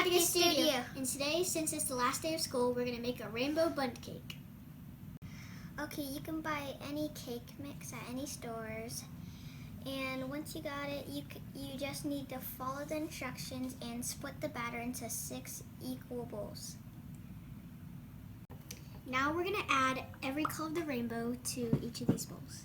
Happy Studio. And today, since it's the last day of school, we're going to make a rainbow bundt cake. Okay, you can buy any cake mix at any stores. And once you got it, you just need to follow the instructions and split the batter into 6 equal bowls. Now we're going to add every color of the rainbow to each of these bowls.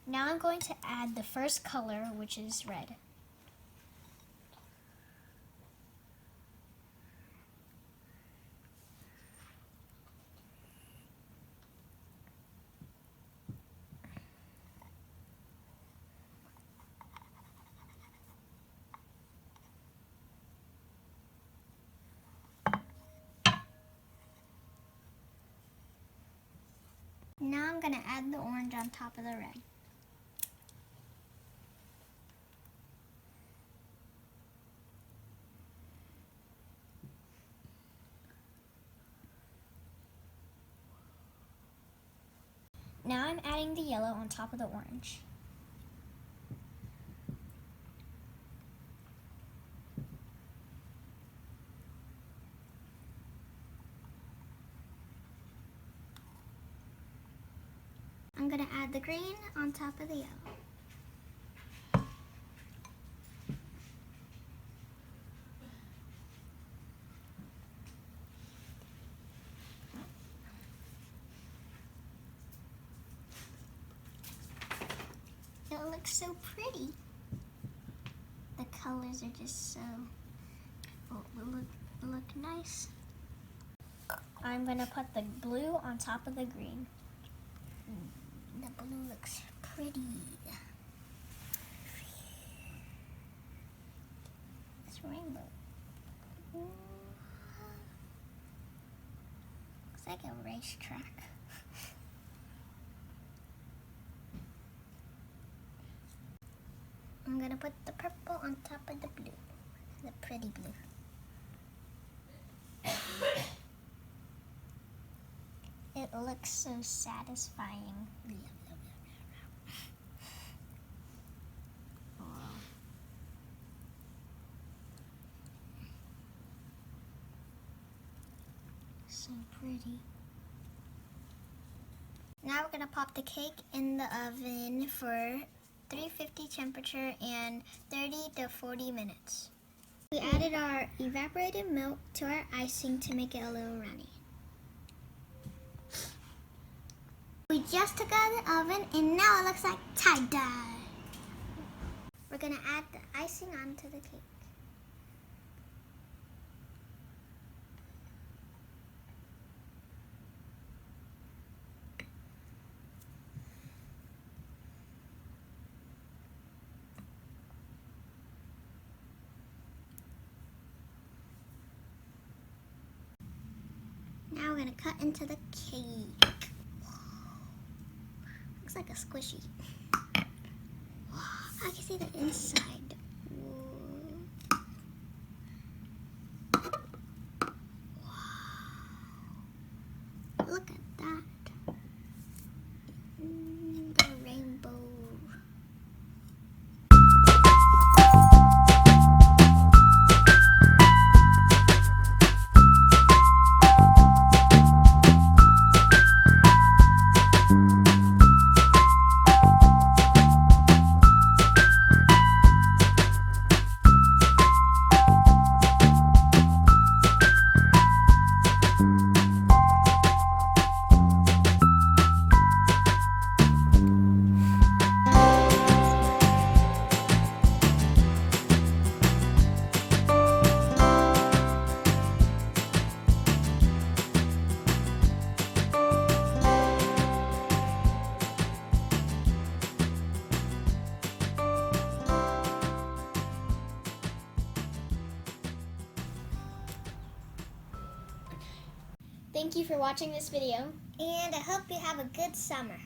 Now I'm going to add the first color, which is red. Now I'm going to add the orange on top of the red. Now I'm adding the yellow on top of the orange. I'm going to add the green on top of the yellow. It looks so pretty. The colors are just so, look nice. I'm going to put the blue on top of the green. The blue looks pretty. It's rainbow. Looks like a racetrack. I'm gonna put the purple on top of the blue, the pretty blue. It looks so satisfying. So pretty. Now we're gonna pop the cake in the oven for 350 temperature and 30 to 40 minutes. We added our evaporated milk to our icing to make it a little runny. We just took it out of the oven and now it looks like tie-dye. We're gonna add the icing onto the cake. Now we're gonna cut into the cake. Looks like a squishy. I can see the inside. Look at that. The rainbow. Thank you for watching this video. And I hope you have a good summer.